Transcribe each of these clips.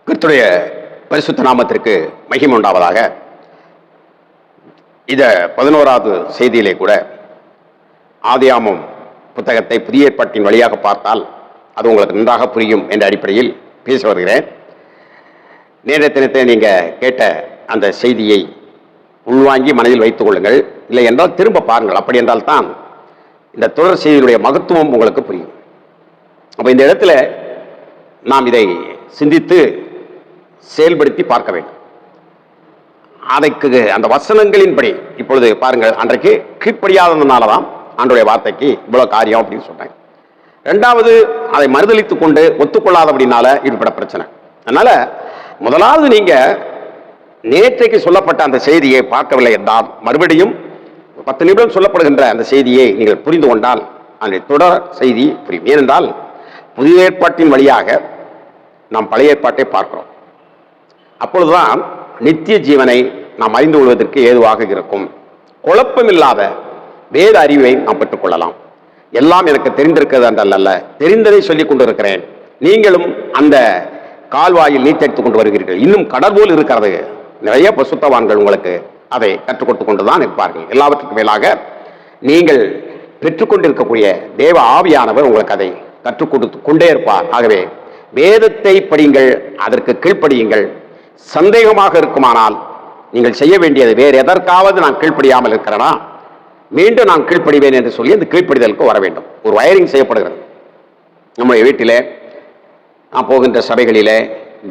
கர்த்தருடைய பரிசுத்த நாமத்திற்கு மகிமை உண்டாவதாக. இத 11வது செய்தியிலே கூட ஆதியாகமம் புத்தகத்தை புதிய ஏற்பாட்டின் வழியாக பார்த்தால் அது உங்களுக்கு நன்றாக புரியும் என்ற அடிப்படையில் பேச வருகிறேன். நேற்றைய தினத்தை நீங்கள் கேட்ட அந்த செய்தியை உள்வாங்கி மனதில் வைத்துக் கொள்ளுங்கள். இல்லை என்றால் திரும்ப பாருங்கள். அப்படி என்றால் தான் இந்த தொடர் செய்தியுடைய மகத்துவம் உங்களுக்கு புரியும். அப்போ இந்த இடத்துல நாம் இதை சிந்தித்து செயல்படுத்தி பார்க்க வேண்டும். அதற்கு அந்த வசனங்களின்படி இப்பொழுது பாருங்கள். அன்றைக்கு கீழ்ப்படியாததுனால தான் ஆண்டவருடைய வார்த்தைக்கு இவ்வளவு காரியம் அப்படின்னு சொன்னேன். ரெண்டாவது, அதை மறுதளித்துக் கொண்டு ஒத்துக்கொள்ளாதபடினால ஈடுபட பிரச்சனை. அதனால முதலாவது நீங்க நேற்றைக்கு சொல்லப்பட்ட அந்த செய்தியை பார்க்கவில்லை என்றால் மறுபடியும் 10 நிமிடம் சொல்லப்படுகின்ற அந்த செய்தியை நீங்கள் புரிந்து கொண்டால் அந்த தொடர் செய்தி புரியும். ஏனென்றால் புதிய ஏற்பாட்டின் வழியாக நாம் பழைய ஏற்பாட்டை பார்க்கிறோம். அப்பொழுதுதான் நித்திய ஜீவனை நாம் அறிந்து கொள்வதற்கு ஏதுவாக இருக்கும். குழப்பமில்லாத வேத அறிவை நாம் பெற்றுக்கொள்ளலாம். எல்லாம் எனக்கு தெரிந்திருக்கிறது என்றல்ல, தெரிந்ததை சொல்லிக் கொண்டிருக்கிறேன். நீங்களும் அந்த கால்வாயில் நீச்சடித்துக் கொண்டு வருகிறீர்கள். இன்னும் கடற்போல் இருக்கிறது. நிறைய பசுத்தவான்கள் உங்களுக்கு அதை கற்றுக் கொடுத்து கொண்டுதான் இருப்பார்கள். எல்லாவற்றுக்கும் மேலாக நீங்கள் பெற்றுக்கொண்டிருக்கக்கூடிய தேவ ஆவியானவர் உங்களுக்கு அதை கற்றுக் கொடுத்து கொண்டே இருப்பார். ஆகவே வேதத்தை படியுங்கள், அதற்கு கீழ்ப்படியுங்கள். சந்தேகமாக இருக்குமானால் நீங்கள் செய்ய வேண்டியது வேறு எதற்காவது நான் கீழ்ப்படியாமல் இருக்கிறேனா, மீண்டும் நான் கீழ்ப்படிவேன் என்று சொல்லி அந்த கீழ்ப்படிதலுக்கு வர வேண்டும். ஒரு வயரிங் செய்யப்படுகிறது. நம்முடைய வீட்டிலே நான் போகின்ற சபைகளிலே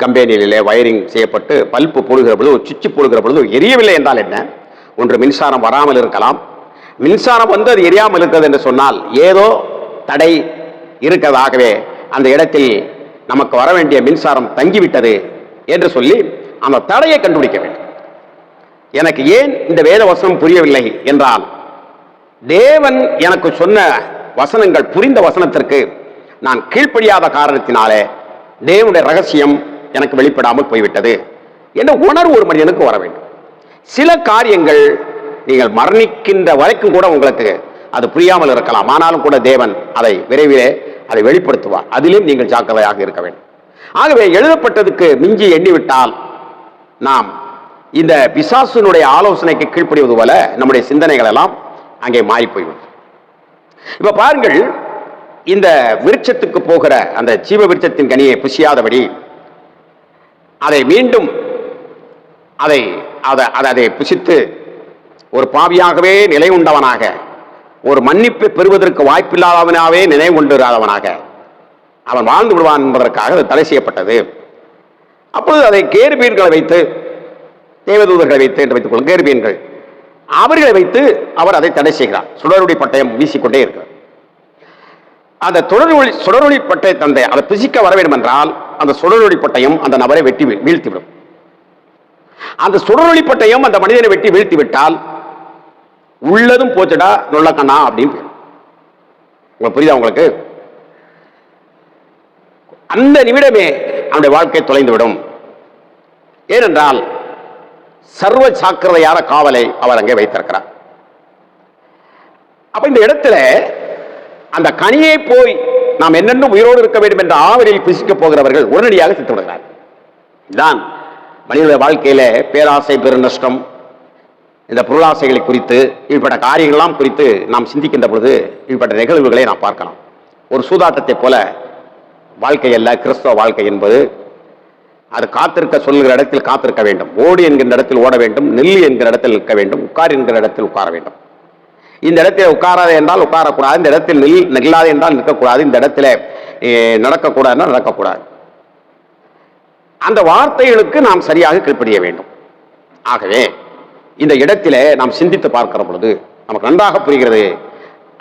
கம்பெனியிலே வயரிங் செய்யப்பட்டு பல்பு போடுகிற பொழுது, ஒரு சுவிட்சு போடுகிற பொழுது எரியவில்லை என்றால் என்ன? ஒன்று மின்சாரம் வராமல் இருக்கலாம். மின்சாரம் வந்து அது எரியாமல் இருக்கிறது என்று சொன்னால் ஏதோ தடை இருக்கிறதாகவே அந்த இடத்தில் நமக்கு வர வேண்டிய மின்சாரம் தங்கிவிட்டது என்று சொல்லி அந்த தடையை கண்டுபிடிக்க வேண்டும். எனக்கு ஏன் இந்த வேத வசனம் புரியவில்லை என்றால், தேவன் எனக்கு சொன்ன வசனங்கள், புரிந்த வசனத்திற்கு நான் கீழ்ப்படியாத காரணத்தினாலே தேவனுடைய ரகசியம் எனக்கு வெளிப்படாமல் போய்விட்டது என்ற உணர்வு ஒரு மனிதனுக்கு வர வேண்டும். சில காரியங்கள் நீங்கள் மரணிக்கின்ற வரைக்கும் கூட உங்களுக்கு அது புரியாமல் இருக்கலாம். ஆனாலும் கூட தேவன் அதை விரைவிலே அதை வெளிப்படுத்துவார். அதிலும் நீங்கள் ஜாக்கிரதையாக இருக்க வேண்டும். ஆகவே எழுதப்பட்டதுக்கு மிஞ்சி எண்ணிவிட்டால் நாம் இந்த பிசாசுனுடைய ஆலோசனைக்கு கீழ்ப்படிவது போல நம்முடைய சிந்தனைகள் எல்லாம் அங்கே மாறி போய்விடும். இப்ப பாருங்கள், இந்த விருட்சத்துக்கு போகிற அந்த ஜீவ விருட்சத்தின் கனியை புசியாதபடி அதை மீண்டும் அதை புசித்து ஒரு பாவியாகவே நிலை உண்டவனாக, ஒரு மன்னிப்பை பெறுவதற்கு வாய்ப்பில்லாதவனாகவே நினைவு கொண்டிராதவனாக அவன் வாழ்ந்து விடுவான் என்பதற்காக அது தடை செய்யப்பட்டது. அப்பொழுது அதை கேருபீன்களை வைத்து, தேவதூதர்களை வைத்து என்று வைத்துக் கொள்ளும், கேருபீன்கள் அவர்களை வைத்து அவர் அதை தடை செய்கிறார். சுடரொளி பட்டயம் வீசிக்கொண்டே இருக்கிறார். அந்த சுடரொளி பட்டய தந்தை அதை பிசிக்க வர வேண்டும் என்றால் அந்த சுடரொளி பட்டயம் அந்த நபரை வெட்டி வீழ்த்திவிடும். அந்த சுடரொளி பட்டயம் அந்த மனிதனை வெட்டி வீழ்த்தி விட்டால் உள்ளதும் போச்சுடா நொல்லக்கண்ணா அப்படின்னு உங்களுக்கு புரியுதா? உங்களுக்கு அந்த நிமிடமே அவனுடைய வாழ்க்கை தொலைந்துவிடும். ஏனென்றால் சர்வ சாக்கிரதையான காவலை அவர் அங்கே வைத்திருக்கிறார். அப்ப இந்த இடத்துல அந்த கனியை போய் நாம் என்னென்னும் உயிரோடு இருக்க வேண்டும் என்ற ஆவலில் புசிக்க போகிறவர்கள் உடனடியாக செத்து விடுகிறார். இதுதான் மனித வாழ்க்கையில பேராசை, பெருநஷ்டம், இந்த பொருளாசைகளை குறித்து இப்படிப்பட்ட காரியங்கள்லாம் குறித்து நாம் சிந்திக்கின்ற பொழுது இப்படிப்பட்ட நிகழ்வுகளை நாம் பார்க்கலாம். ஒரு சூதாட்டத்தை போல வாழ்க்கை அல்ல கிறிஸ்தவ வாழ்க்கை என்பது. அது காத்திருக்க சொல்லுகிற இடத்தில் காத்திருக்க வேண்டும், ஓடு என்கின்ற இடத்தில் ஓட வேண்டும், நில்லு என்கிற இடத்தில் நிற்க வேண்டும், உட்கார் என்கிற இடத்தில் உட்கார வேண்டும். இந்த இடத்தில் உட்காராது என்றால் உட்காரக்கூடாது, இந்த இடத்தில் நில்லாது என்றால் நிற்கக்கூடாது, இந்த இடத்துல நடக்கக்கூடாதுன்னா நடக்கக்கூடாது. அந்த வார்த்தைகளுக்கு நாம் சரியாக கீழ்ப்படிய வேண்டும். ஆகவே இந்த இடத்திலே நாம் சிந்தித்து பார்க்கிற பொழுது நமக்கு நன்றாக புரிகிறது.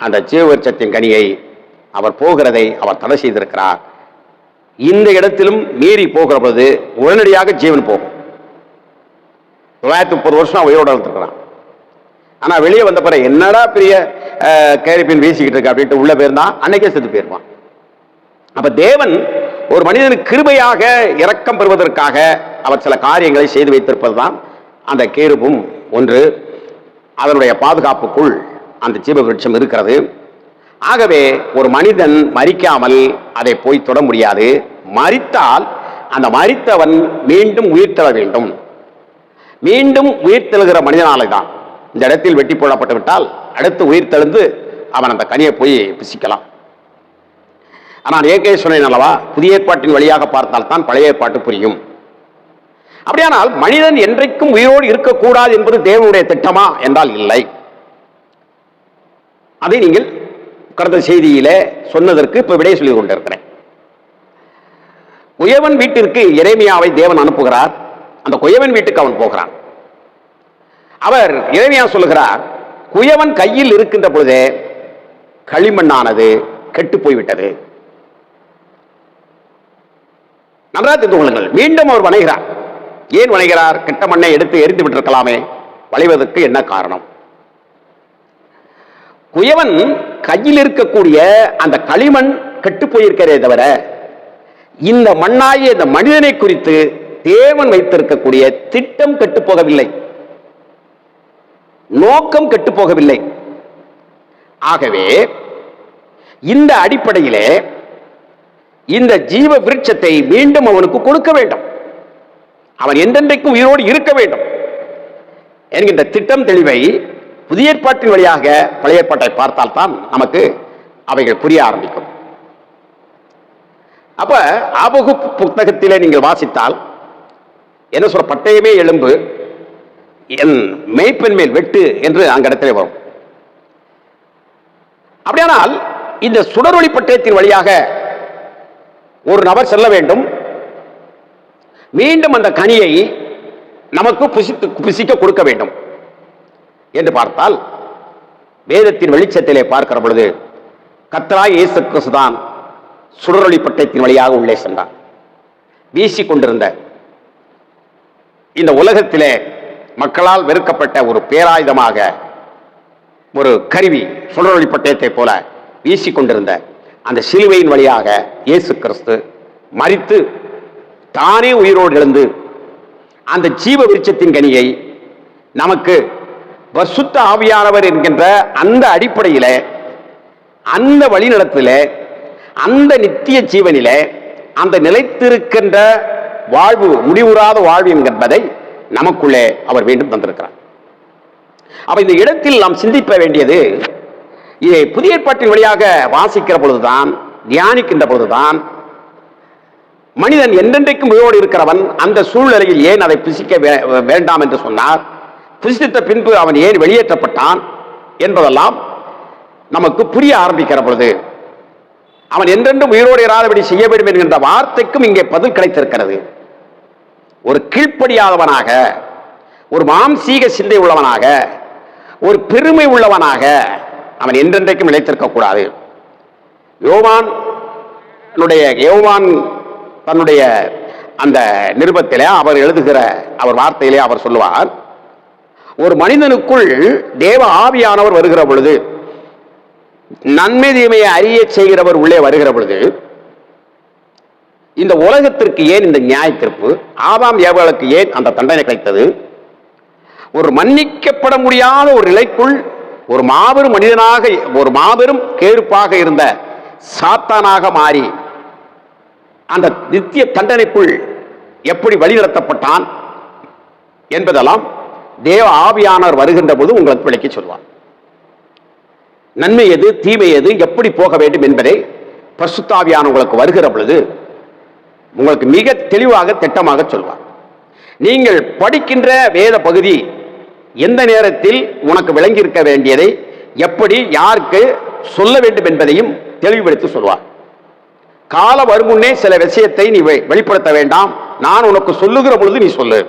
அந்த ஜீவவிருட்சத்தின் கனியை அவர் போகிறதை அவர் தடை செய்திருக்கிறார். இந்த இடத்திலும் மீறி போகிற பொழுது உடனடியாக ஜீவன் போகும். 930 வருஷம் உயிரோடு இருக்கிறான். ஆனா வெளியே வந்த பிறகு என்னடா பெரிய கேரிப்பின் வீசிக்கிட்டு இருக்கு அப்படின்ட்டு உள்ள போயிருந்தான், அன்னைக்கே செத்து போயிருப்பான். அப்ப தேவன் ஒரு மனிதனுக்கு கிருபையாக இரக்கம் பெறுவதற்காக அவர் சில காரியங்களை செய்து வைத்திருப்பதுதான் அந்த கேருபும் ஒன்று. அதனுடைய பாதுகாப்புக்குள் அந்த ஜீவ விருட்சம் இருக்கிறது. ஆகவே ஒரு மனிதன் மரிக்காமல் அதை போய் தொட முடியாது. மரித்தால் அந்த மரித்தவன் மீண்டும் உயிர்த்தெழ வேண்டும். மீண்டும் உயிர்த்தெழுகிற மனிதனாலே தான் இந்த இடத்தில் வெட்டி போடப்பட்டு விட்டால் அடுத்து உயிர்த்தெழுந்து அவன் அந்த கனியை போய் பிசிக்கலாம். ஆனால் ஏற்கனவே சொன்னேன் அல்லவா, புதிய ஏற்பாட்டின் வழியாக பார்த்தால் தான் பழைய ஏற்பாட்டு புரியும். அப்படியானால் மனிதன் என்றைக்கும் உயிரோடு இருக்கக்கூடாது என்பது தேவனுடைய திட்டமா என்றால் இல்லை. அதை நீங்கள் கடந்த செய்தியிலே சொன்னதற்கு இப்ப விடை சொல்லிக் கொண்டிருக்கிறேன். குயவன் வீட்டிற்கு எரேமியாவை தேவன் அனுப்புகிறார். அந்த குயவன் வீட்டுக்கு அவன் போகிறான். அவர் எரேமியா சொல்லுகிறார், குயவன் கையில் இருக்கின்ற பொழுதே களிமண்ணானது கெட்டு போய்விட்டது. நன்றாக தெரிந்து கொள்ளுங்கள். மீண்டும் அவர் வணைகிறார். ஏன் வணைகிறார்? கெட்ட மண்ணை எடுத்து எரிந்து விட்டிருக்கலாமே, வளைவதற்கு என்ன காரணம்? குயவன் கையில் இருக்கக்கூடிய அந்த களிமண் கெட்டு போயிருக்கிறதே தவிர இந்த மண்ணாகிய இந்த மனிதனை குறித்து தேவன் வைத்திருக்கக்கூடிய திட்டம் கெட்டு போகவில்லை, நோக்கம் கெட்டு போகவில்லை. ஆகவே இந்த அடிப்படையிலே இந்த ஜீவ விருட்சத்தை மீண்டும் அவனுக்கு கொடுக்க வேண்டும். அவன் என்றென்றைக்கும் உயிரோடு இருக்க வேண்டும் என்கின்ற திட்டம் தெளிவை புதிய ஏற்பாட்டின் வழியாக பழைய ஏற்பாட்டை பார்த்தால் தான் நமக்கு அவைகள் புரிய ஆரம்பிக்கும். அப்ப ஆபகு புத்தகத்திலே நீங்கள் வாசித்தால் என்ன சொல்ற, பட்டயமே எலும்பு என் மேய்ப்பன் மேல் வெட்டு என்று அங்க இடத்திலே வரும். அப்படியானால் இந்த சுடரொளி பட்டயத்தின் வழியாக ஒரு நபர் செல்ல வேண்டும். மீண்டும் அந்த கனியை நமக்கு புசிக்க கொடுக்க வேண்டும் என்று பார்த்தால் வேதத்தின் வெளிச்சத்திலே பார்க்கிற பொழுது கர்த்தராகிய இயேசு கிறிஸ்து தான் சுடரொளி பட்டயத்தின் வழியாக உள்ளே சென்றார். வீசிக் கொண்டிருந்த இந்த உலகத்திலே மக்களால் வெறுக்கப்பட்ட ஒரு பேராயுதமாக ஒரு கருவி சுடரொளி பட்டயத்தை போல வீசிக்கொண்டிருந்த அந்த சிலுவையின் வழியாக இயேசு கிறிஸ்து மரித்து தானே உயிரோடு எழுந்து அந்த ஜீவ விருட்சத்தின் கனியை நமக்கு பரிசுத்த ஆவியானவர் என்கின்ற அந்த அடிப்படையிலே, அந்த வழிநடத்திலே, அந்த நித்திய ஜீவனிலே, அந்த நிலைத்திருக்கின்ற வாழ்வு, முடிவுறாத வாழ்வு என்பதை நமக்குள்ளே அவர் மீண்டும் தந்திருக்கிறார். அப்ப இந்த இடத்தில் நாம் சிந்திக்க வேண்டியது, இதை புதிய ஏற்பாட்டின் வழியாக வாசிக்கிற பொழுதுதான், தியானிக்கின்ற பொழுதுதான், மனிதன் என்றென்றைக்கும் உயிரோடு இருக்கிறவன் அந்த சூழ்நிலையில் ஏன் அதை புசிக்க வேண்டாம் என்று சொன்னார், புசித்த பின்பு அவன் ஏன் வெளியேற்றப்பட்டான் என்பதெல்லாம் நமக்கு புரிய ஆரம்பிக்கிற பொழுது அவன் என்றென்றும் உயிரோடு இராதபடி செய்ய வேண்டும் என்கின்ற வார்த்தைக்கும் இங்கே பதில் கிடைத்திருக்கிறது. ஒரு கீழ்ப்படியாதவனாக, ஒரு மாம்சீக சிந்தை உள்ளவனாக, ஒரு பெருமை உள்ளவனாக அவன் என்றென்றைக்கும் நிலைத்திருக்க கூடாது. யோவான் தன்னுடைய அந்த நிருபத்திலே அவர் எழுதுகிற அவர் வார்த்தையிலே அவர் சொல்லுவார், ஒரு மனிதனுக்குள் தேவ ஆவியானவர் வருகிற பொழுது, நன்மை தீமையை அறிய செய்கிறவர் உள்ளே வருகிற பொழுது, இந்த உலகத்திற்கு ஏன் இந்த நியாய தீர்ப்பு, ஆதாம் ஏவாளுக்கு ஏன் அந்த தண்டனை கிடைத்தது, ஒரு மன்னிக்கப்பட முடியாத ஒரு நிலைக்குள் ஒரு மாபெரும் மனிதனாக, ஒரு மாபெரும் கேருப்பாக இருந்த சாத்தானாக மாறி அந்த நித்திய தண்டனைக்குள் எப்படி வழிநடத்தப்பட்டான் என்பதெல்லாம் தேவ ஆவியானவர் வருகின்ற போது உங்களுக்கு விளக்கி சொல்வார். நன்மை எது, தீமை எது, எப்படி போக வேண்டும் என்பதை பரிசுத்த ஆவியானவர் உங்களுக்கு வருகிற பொழுது உங்களுக்கு மிக தெளிவாக திட்டமாக சொல்வார். நீங்கள் படிக்கின்ற வேத பகுதி எந்த நேரத்தில் உனக்கு விளங்கி இருக்க வேண்டியதை எப்படி யாருக்கு சொல்ல வேண்டும் என்பதையும் தெளிவுபடுத்தி சொல்வார். கால வருமுன்னே சில விஷயத்தை நீ வெளிப்படுத்த வேண்டாம், நான் உனக்கு சொல்லுகிற பொழுது நீ சொல்லு.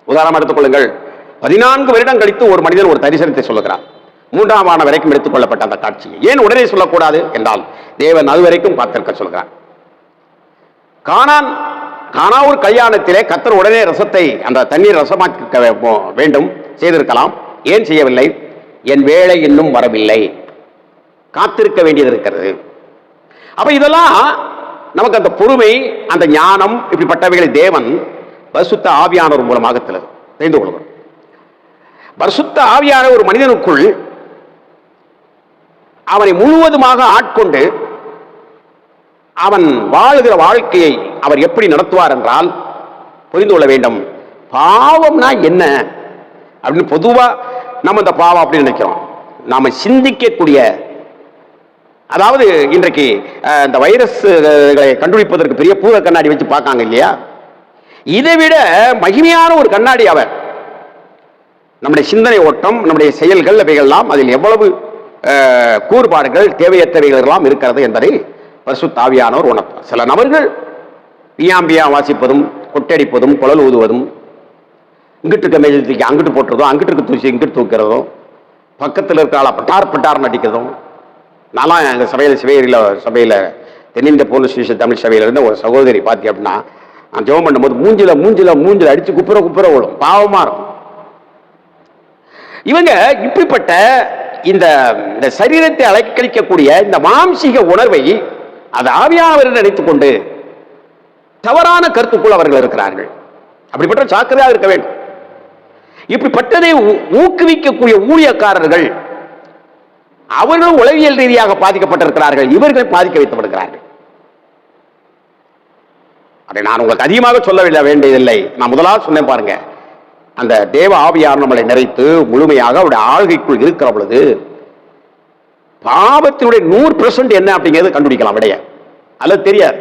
உதாரணம் எடுத்துக்கொள்ளுங்கள், 14 வருடம் கழித்து ஒரு மனிதன் ஒரு தரிசனத்தை சொல்லுகிறார். 3ஆம் ஆண்டு வரைக்கும் எடுத்துக் கொள்ளப்பட்ட அந்த காட்சியை ஏன் உடனே சொல்லக்கூடாது என்றால் தேவன் அது வரைக்கும் காத்திருக்க சொல்கிறார். கானாவூர் கல்யாணத்திலே கர்த்தர் உடனே ரசத்தை, அந்த தண்ணீர் ரசமாக்க வேண்டும் செய்திருக்கலாம். ஏன் செய்யவில்லை? என் வேலை இன்னும் வரவில்லை, காத்திருக்க வேண்டியது இருக்கிறது. அப்ப இதெல்லாம் நமக்கு அந்த பொறுமை, அந்த ஞானம், இப்படிப்பட்டவைகளை தேவன் பரிசுத்த ஆவியானவர் மூலமாக தெரிந்து கொள்கிறோம். பரிசுத்த ஆவியான ஒரு மனிதனுக்குள் அவனை முழுவதுமாக ஆட்கொண்டு அவன் வாழுகிற வாழ்க்கையை அவர் எப்படி நடத்துவார் என்றால் புரிந்து கொள்ள வேண்டும். பாவம்னா என்ன அப்படின்னு பொதுவா நம்ம இந்த பாவம் அப்படின்னு நினைக்கிறோம். நாம சிந்திக்கக்கூடிய, அதாவது இன்றைக்கு இந்த வைரஸ்களை கண்டுபிடிப்பதற்கு பெரிய பூத கண்ணாடி வச்சு பார்க்காங்க இல்லையா, இதை விட மகிமையான ஒரு கண்ணாடி அவர். நம்முடைய சிந்தனை ஓட்டம், நம்முடைய செயல்கள், அவைகள்லாம் அதில் எவ்வளவு கூறுபாடுகள், தேவையற்றவைகள் எல்லாம் இருக்கிறது என்பதை பரிசுத்த ஆவியானவர் உணர்த்தார். சில நபர்கள் பியாம்பியா வாசிப்பதும், கொட்டடிப்பதும், குழல் ஊதுவதும், இங்கிட்டு இருக்க மேஜை தூக்கி அங்கிட்டு போட்டுறதும், அங்கிட்டு இருக்க தூசி இங்கிட்டு தூக்கிறதும், பக்கத்தில் இருக்கிற ஆளா பட்டார் நடிக்கிறதும். நான்லாம் எங்கள் சிவேரியில் சபையில் தென்னிந்திய போலீஸ் தமிழ் சபையில் இருந்த ஒரு சகோதரி பார்த்தி அப்படின்னா, நான் ஜெபம் பண்ணும்போது மூஞ்சில அடிச்சு குப்புற விழும், பாவமா இருக்கும். இவங்க இப்படிப்பட்ட இந்த சரீரத்தை அலைக்கழிக்கக்கூடிய இந்த மாம்சீக உணர்வை அது ஆவியானவர் நினைத்துக் கொண்டு தவறான கருத்துக்குள் அவர்கள் இருக்கிறார்கள். அப்படிப்பட்ட ஜாக்கிரதையாக இருக்க வேண்டும். இப்படிப்பட்டதை ஊக்குவிக்கக்கூடிய ஊழியக்காரர்கள் அவர்களும் உளவியல் ரீதியாக பாதிக்கப்பட்டிருக்கிறார்கள். இவர்கள் பாதிக்க வைக்கப்படுகிறார்கள். அதை நான் உங்களுக்கு அதிகமாக சொல்ல வேண்டியதில்லை. நான் முதலாவது சொன்னேன் பாருங்க, அந்த தேவ ஆவியார் நம்மளை நிறைத்து முழுமையாக அவருடைய ஆளுகைக்குள் இருக்கிற பொழுது பாவத்தினுடைய 100% என்ன அப்படிங்கிறது கண்டுபிடிக்கலாம். விடைய அல்லது தெரியாது,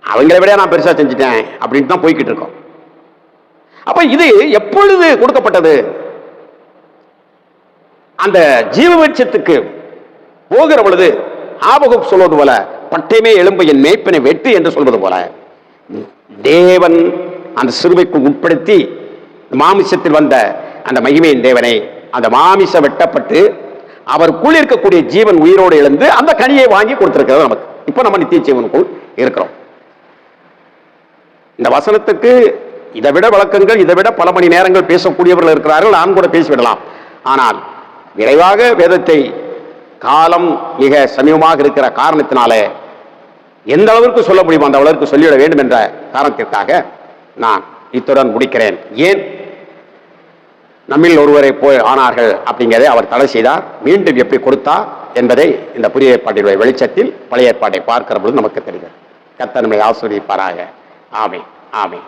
அவங்களை விட நான் பெருசா செஞ்சுட்டேன் அப்படின்னு தான் போய்கிட்டு இருக்கோம். அப்ப இது எப்பொழுது கொடுக்கப்பட்டது? அந்த ஜீவ விருட்சத்துக்கு போகிற பொழுது ஆபகுப் சொல்வது போல, பட்டயமே எழும்ப என் மேய்ப்பனை வெட்டு என்று சொல்வது போல, தேவன் அந்த சிறுவைக்குள் உட்படுத்தி மாமிசத்தில் வந்த அந்த மகிமையின் தேவனை அந்த மாமிசம் வெட்டப்பட்டு அவருக்குள் இருக்கக்கூடிய ஜீவன் உயிரோடு எழுந்து அந்த கனியை வாங்கி கொடுத்திருக்கிறது நமக்கு. இப்ப நம்ம நித்திய ஜீவனுக்குள் இருக்கிறோம். இந்த வசனத்துக்கு இதை விட விளக்கங்கள், இதை விட பல மணி நேரங்கள் பேசக்கூடியவர்கள் இருக்கிறார்கள். நான் கூட பேசிவிடலாம். ஆனால் விரைவாக வேதத்தை காலம் மிக சமீபமாக இருக்கிற காரணத்தினாலே எந்த அளவிற்கு சொல்ல முடியுமோ அந்த அளவிற்கு சொல்லிவிட வேண்டும் என்ற காரணத்திற்காக நான் இத்துடன் முடிக்கிறேன். ஏன் நம்மில் ஒருவரை போய் ஆனார்கள் அப்படிங்கிறதை அவர் தடை செய்தார், மீண்டும் எப்படி கொடுத்தார் என்பதை இந்த புதிய ஏற்பாட்டினுடைய வெளிச்சத்தில் பழைய ஏற்பாட்டை பார்க்கிற பொழுது நமக்கு தெரிகிறது. கர்த்தர் நம்மை ஆசீர்வதிப்பாராக. ஆமென், ஆமென்.